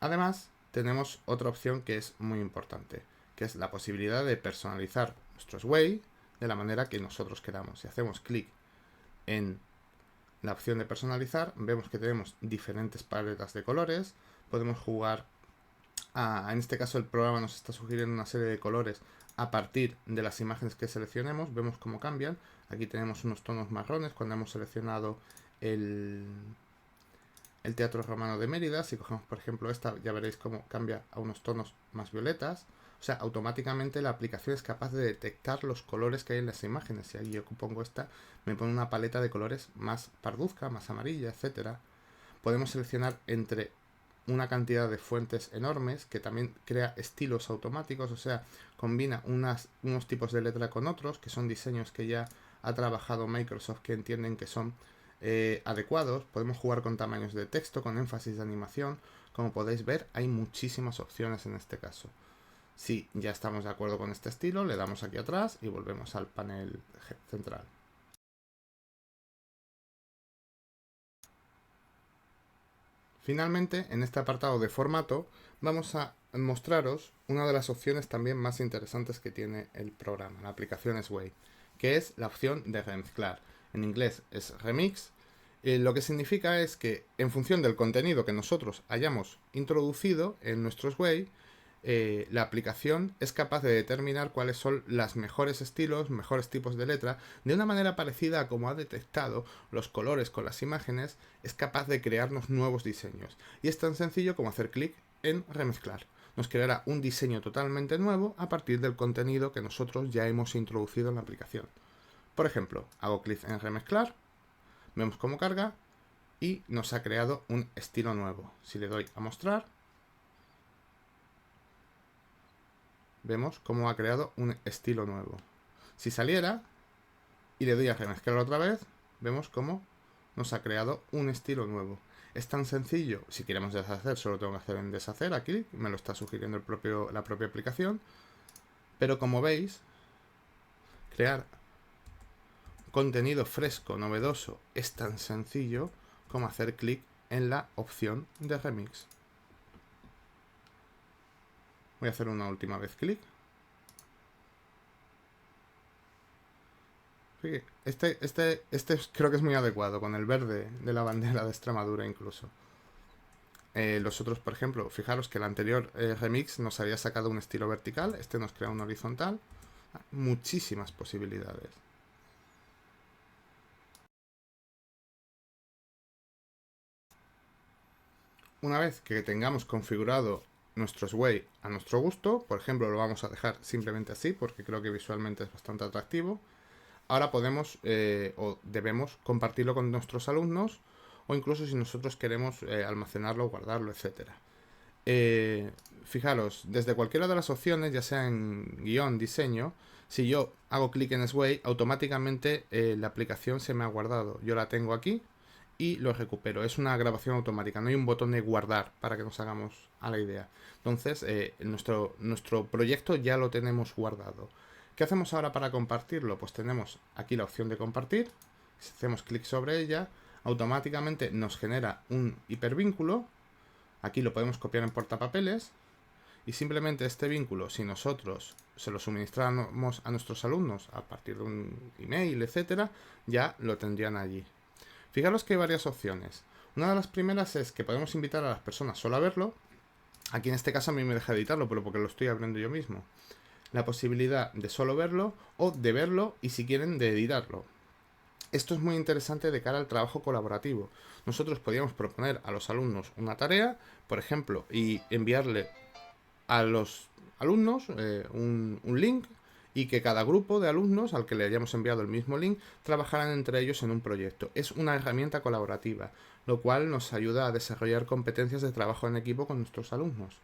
Además, tenemos otra opción que es muy importante, que es la posibilidad de personalizar nuestro Sway de la manera que nosotros queramos. Si hacemos clic en la opción de personalizar, vemos que tenemos diferentes paletas de colores. Podemos jugar en este caso el programa nos está sugiriendo una serie de colores a partir de las imágenes que seleccionemos. Vemos cómo cambian. Aquí tenemos unos tonos marrones cuando hemos seleccionado el Teatro Romano de Mérida. Si cogemos por ejemplo esta, ya veréis cómo cambia a unos tonos más violetas. O sea, automáticamente la aplicación es capaz de detectar los colores que hay en las imágenes. Si aquí yo pongo esta, me pone una paleta de colores más parduzca, más amarilla, etcétera. Podemos seleccionar entre una cantidad de fuentes enormes que también crea estilos automáticos, o sea, combina unos tipos de letra con otros, que son diseños que ya ha trabajado Microsoft, que entienden que son adecuados. Podemos jugar con tamaños de texto, con énfasis de animación. Como podéis ver, hay muchísimas opciones en este caso. Si ya estamos de acuerdo con este estilo, le damos aquí atrás y volvemos al panel central. Finalmente, en este apartado de formato, vamos a mostraros una de las opciones también más interesantes que tiene el programa, la aplicación Sway, que es la opción de remezclar. En inglés es remix. Lo que significa es que en función del contenido que nosotros hayamos introducido en nuestro Sway, la aplicación es capaz de determinar cuáles son los mejores estilos, mejores tipos de letra, de una manera parecida a como ha detectado los colores con las imágenes, es capaz de crearnos nuevos diseños. Y es tan sencillo como hacer clic en remezclar. Nos creará un diseño totalmente nuevo a partir del contenido que nosotros ya hemos introducido en la aplicación. Por ejemplo, hago clic en remezclar, vemos cómo carga y nos ha creado un estilo nuevo. Si le doy a mostrar, vemos cómo ha creado un estilo nuevo. Si saliera y le doy a remezclar otra vez, vemos cómo nos ha creado un estilo nuevo. Es tan sencillo. Si queremos deshacer, solo tengo que hacer en deshacer aquí, me lo está sugiriendo la propia aplicación. Pero como veis, crear contenido fresco, novedoso, es tan sencillo como hacer clic en la opción de remix. Voy a hacer una última vez clic. Este creo que es muy adecuado, con el verde de la bandera de Extremadura incluso. Los otros, por ejemplo, fijaros que el anterior remix nos había sacado un estilo vertical, este nos crea un horizontal. Muchísimas posibilidades. Una vez que tengamos configurado nuestro Sway a nuestro gusto, por ejemplo, lo vamos a dejar simplemente así porque creo que visualmente es bastante atractivo. Ahora podemos o debemos compartirlo con nuestros alumnos o incluso si nosotros queremos almacenarlo, guardarlo, etc. Fijaros, desde cualquiera de las opciones, ya sea en guión, diseño, si yo hago clic en Sway, automáticamente la aplicación se me ha guardado. Yo la tengo aquí y lo recupero. Es una grabación automática, no hay un botón de guardar para que nos hagamos a la idea. Entonces, nuestro proyecto ya lo tenemos guardado. ¿Qué hacemos ahora para compartirlo? Pues tenemos aquí la opción de compartir. Si hacemos clic sobre ella, automáticamente nos genera un hipervínculo. Aquí lo podemos copiar en portapapeles. Y simplemente este vínculo, si nosotros se lo suministramos a nuestros alumnos a partir de un email, etcétera, ya lo tendrían allí. Fijaros que hay varias opciones. Una de las primeras es que podemos invitar a las personas solo a verlo. Aquí en este caso a mí me deja editarlo, pero porque lo estoy abriendo yo mismo. La posibilidad de solo verlo o de verlo y si quieren de editarlo. Esto es muy interesante de cara al trabajo colaborativo. Nosotros podríamos proponer a los alumnos una tarea, por ejemplo, y enviarle a los alumnos un link y que cada grupo de alumnos al que le hayamos enviado el mismo link trabajaran entre ellos en un proyecto. Es una herramienta colaborativa, lo cual nos ayuda a desarrollar competencias de trabajo en equipo con nuestros alumnos.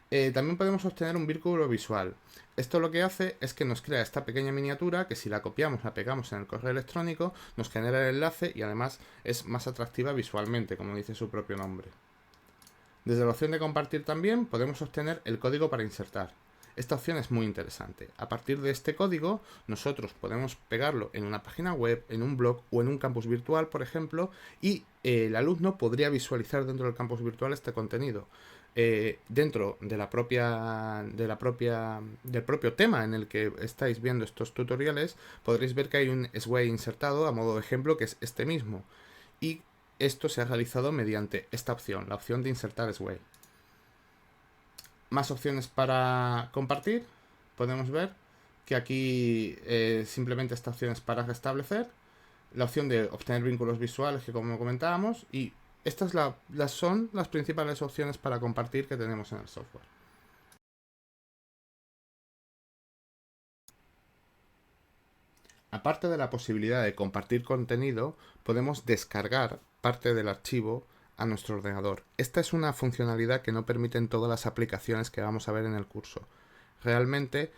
También podemos obtener un vínculo visual. Esto lo que hace es que nos crea esta pequeña miniatura que si la copiamos, la pegamos en el correo electrónico, nos genera el enlace y además es más atractiva visualmente, como dice su propio nombre. Desde la opción de compartir también podemos obtener el código para insertar. Esta opción es muy interesante. A partir de este código nosotros podemos pegarlo en una página web, en un blog o en un campus virtual, por ejemplo, y el alumno podría visualizar dentro del campus virtual este contenido. dentro de del propio tema en el que estáis viendo estos tutoriales, podréis ver que hay un Sway insertado a modo de ejemplo, que es este mismo. Y esto se ha realizado mediante esta opción, la opción de insertar Sway. Más opciones para compartir. Podemos ver que aquí simplemente esta opción es para restablecer. La opción de obtener vínculos visuales, que como comentábamos, y estas son las principales opciones para compartir que tenemos en el software. Aparte de la posibilidad de compartir contenido, podemos descargar parte del archivo a nuestro ordenador. Esta es una funcionalidad que no permiten todas las aplicaciones que vamos a ver en el curso. Realmente,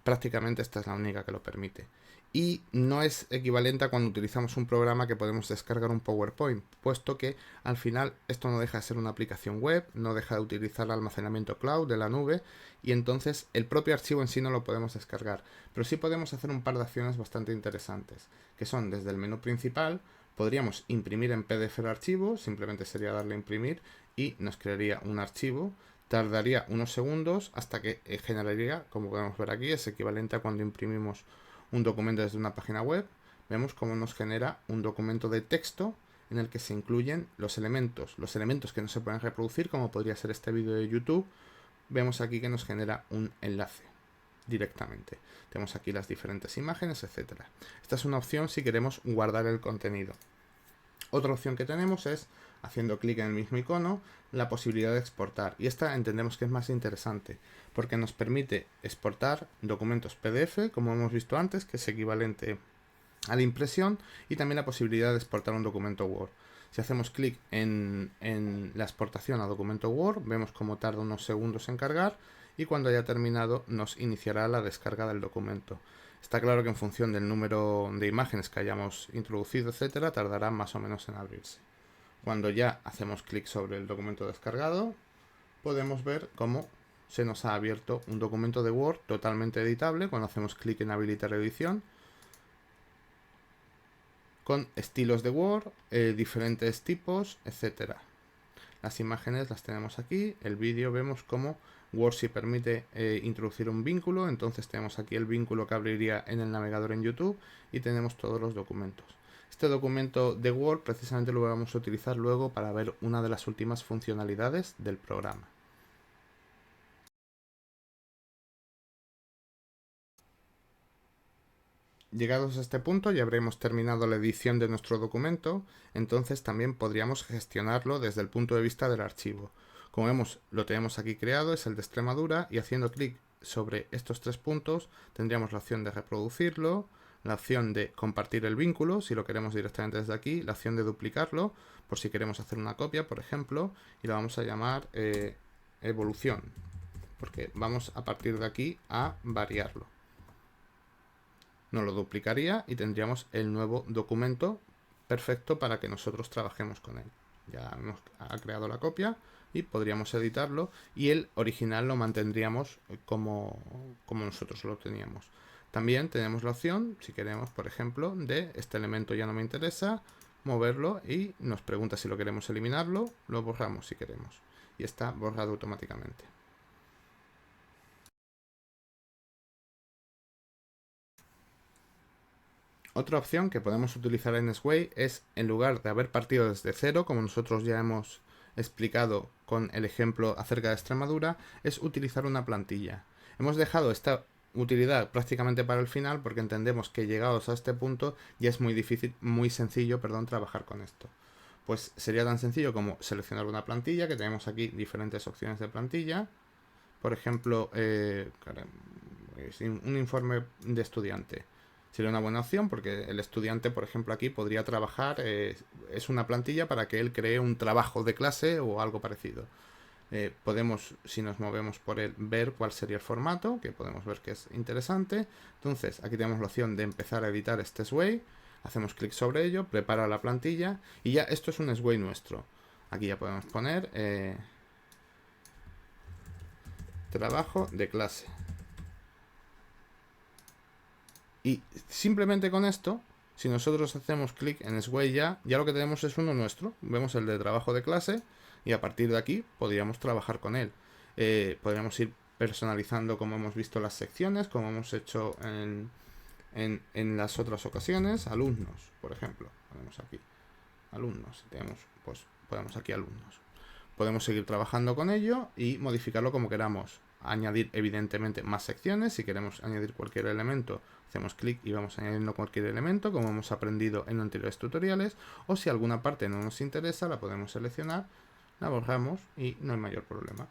prácticamente esta es la única que lo permite. Y no es equivalente a cuando utilizamos un programa que podemos descargar un PowerPoint, puesto que al final esto no deja de ser una aplicación web, no deja de utilizar el almacenamiento cloud de la nube, y entonces el propio archivo en sí no lo podemos descargar. Pero sí podemos hacer un par de acciones bastante interesantes, que son desde el menú principal, podríamos imprimir en PDF el archivo, simplemente sería darle a imprimir y nos crearía un archivo. Tardaría unos segundos hasta que generaría, como podemos ver aquí, es equivalente a cuando imprimimos un documento desde una página web. Vemos cómo nos genera un documento de texto en el que se incluyen los elementos que no se pueden reproducir, como podría ser este vídeo de YouTube. Vemos aquí que nos genera un enlace directamente. Tenemos aquí las diferentes imágenes, etcétera. Esta es una opción si queremos guardar el contenido. Otra opción que tenemos es, haciendo clic en el mismo icono, la posibilidad de exportar. Y esta entendemos que es más interesante, porque nos permite exportar documentos PDF, como hemos visto antes, que es equivalente a la impresión, y también la posibilidad de exportar un documento Word. Si hacemos clic en la exportación a documento Word, vemos cómo tarda unos segundos en cargar, y cuando haya terminado nos iniciará la descarga del documento. Está claro que en función del número de imágenes que hayamos introducido, etcétera, tardará más o menos en abrirse. Cuando ya hacemos clic sobre el documento descargado, podemos ver cómo se nos ha abierto un documento de Word totalmente editable cuando hacemos clic en habilitar edición, con estilos de Word, diferentes tipos, etcétera. Las imágenes las tenemos aquí, el vídeo vemos cómo Word sí permite introducir un vínculo, entonces tenemos aquí el vínculo que abriría en el navegador en YouTube y tenemos todos los documentos. Este documento de Word precisamente lo vamos a utilizar luego para ver una de las últimas funcionalidades del programa. Llegados a este punto ya habremos terminado la edición de nuestro documento, entonces también podríamos gestionarlo desde el punto de vista del archivo. Como vemos, lo tenemos aquí creado, es el de Extremadura, y haciendo clic sobre estos tres puntos tendríamos la opción de reproducirlo, la opción de compartir el vínculo, si lo queremos directamente desde aquí, la opción de duplicarlo, por si queremos hacer una copia, por ejemplo, y la vamos a llamar evolución, porque vamos a partir de aquí a variarlo. Nos lo duplicaría y tendríamos el nuevo documento perfecto para que nosotros trabajemos con él. Ya ha creado la copia y podríamos editarlo, y el original lo mantendríamos como nosotros lo teníamos. También tenemos la opción, si queremos, por ejemplo, de este elemento ya no me interesa, moverlo, y nos pregunta si lo queremos eliminarlo, lo borramos si queremos y está borrado automáticamente. Otra opción que podemos utilizar en Sway es, en lugar de haber partido desde cero, como nosotros ya hemos explicado con el ejemplo acerca de Extremadura, es utilizar una plantilla. Hemos dejado esta utilidad prácticamente para el final porque entendemos que llegados a este punto ya es muy sencillo, trabajar con esto. Pues sería tan sencillo como seleccionar una plantilla, que tenemos aquí diferentes opciones de plantilla. Por ejemplo, un informe de estudiante. Sería una buena opción porque el estudiante, por ejemplo, aquí podría trabajar, es una plantilla para que él cree un trabajo de clase o algo parecido. Podemos, si nos movemos por él, ver cuál sería el formato, que podemos ver que es interesante. Entonces, aquí tenemos la opción de empezar a editar este Sway. Hacemos clic sobre ello, prepara la plantilla y ya esto es un Sway nuestro. Aquí ya podemos poner trabajo de clase. Y simplemente con esto, si nosotros hacemos clic en Sway ya lo que tenemos es uno nuestro. Vemos el de trabajo de clase, y a partir de aquí podríamos trabajar con él. Podríamos ir personalizando, como hemos visto, las secciones, como hemos hecho en las otras ocasiones. Alumnos, por ejemplo, ponemos aquí alumnos, tenemos, pues ponemos aquí alumnos. Podemos seguir trabajando con ello y modificarlo como queramos. Añadir evidentemente más secciones. Si queremos añadir cualquier elemento, hacemos clic y vamos añadiendo cualquier elemento, como hemos aprendido en anteriores tutoriales. O si alguna parte no nos interesa, la podemos seleccionar, la borramos y no hay mayor problema.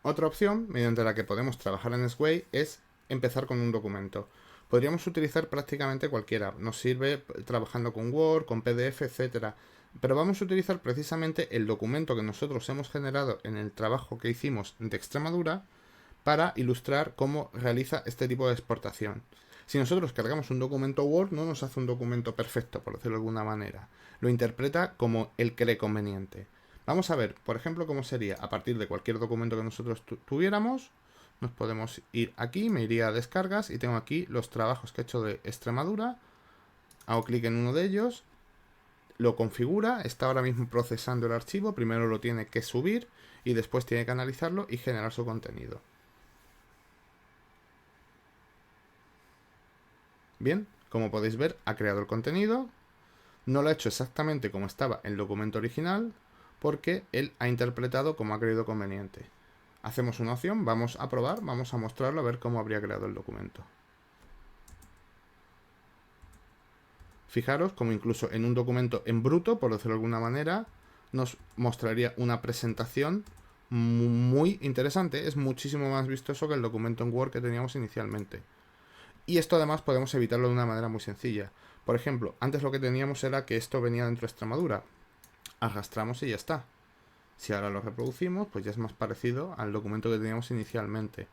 Otra opción mediante la que podemos trabajar en Sway es empezar con un documento. Podríamos utilizar prácticamente cualquiera. Nos sirve trabajando con Word, con PDF, etcétera. Pero vamos a utilizar precisamente el documento que nosotros hemos generado en el trabajo que hicimos de Extremadura para ilustrar cómo realiza este tipo de exportación. Si nosotros cargamos un documento Word, no nos hace un documento perfecto, por decirlo de alguna manera. Lo interpreta como él cree conveniente. Vamos a ver, por ejemplo, cómo sería a partir de cualquier documento que nosotros tuviéramos. Nos podemos ir aquí, me iría a descargas y tengo aquí los trabajos que he hecho de Extremadura. Hago clic en uno de ellos, lo configura, está ahora mismo procesando el archivo, primero lo tiene que subir y después tiene que analizarlo y generar su contenido. Bien, como podéis ver, ha creado el contenido. No lo ha hecho exactamente como estaba en el documento original, porque él ha interpretado como ha creído conveniente. Hacemos una opción, vamos a probar, vamos a mostrarlo a ver cómo habría creado el documento. Fijaros como incluso en un documento en bruto, por decirlo de alguna manera, nos mostraría una presentación muy interesante. Es muchísimo más vistoso que el documento en Word que teníamos inicialmente. Y esto además podemos evitarlo de una manera muy sencilla. Por ejemplo, antes lo que teníamos era que esto venía dentro de Extremadura. Arrastramos y ya está. Si ahora lo reproducimos, pues ya es más parecido al documento que teníamos inicialmente.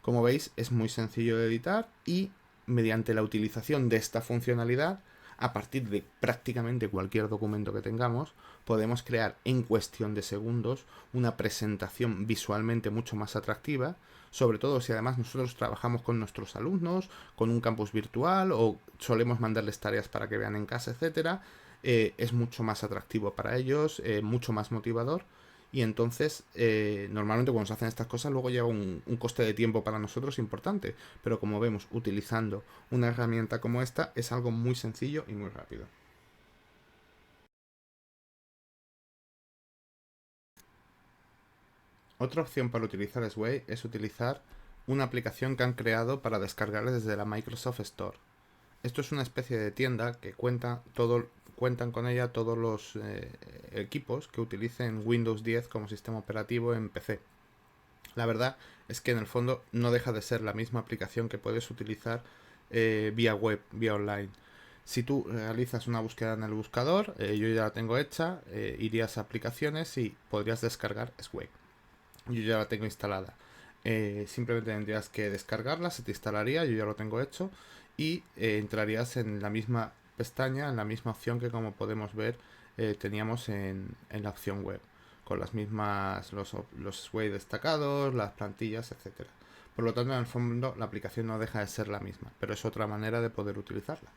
Como veis, es muy sencillo de editar y mediante la utilización de esta funcionalidad, a partir de prácticamente cualquier documento que tengamos, podemos crear en cuestión de segundos una presentación visualmente mucho más atractiva, sobre todo si además nosotros trabajamos con nuestros alumnos, con un campus virtual o solemos mandarles tareas para que vean en casa, etcétera. Es mucho más atractivo para ellos, mucho más motivador. Y entonces, normalmente cuando se hacen estas cosas, luego lleva un coste de tiempo para nosotros importante. Pero como vemos, utilizando una herramienta como esta, es algo muy sencillo y muy rápido. Otra opción para utilizar Sway es utilizar una aplicación que han creado para descargar desde la Microsoft Store. Esto es una especie de tienda que cuentan con ella todos los equipos que utilicen Windows 10 como sistema operativo en PC. La verdad es que en el fondo no deja de ser la misma aplicación que puedes utilizar vía web, vía online. Si tú realizas una búsqueda en el buscador, yo ya la tengo hecha, irías a aplicaciones y podrías descargar Sway. Yo ya la tengo instalada. Simplemente tendrías que descargarla, se te instalaría, yo ya lo tengo hecho, y entrarías en la misma pestaña, en la misma opción que como podemos ver teníamos en la opción web, con las mismas, los Sway destacados, las plantillas, etcétera. Por lo tanto, en el fondo, la aplicación no deja de ser la misma, pero es otra manera de poder utilizarla.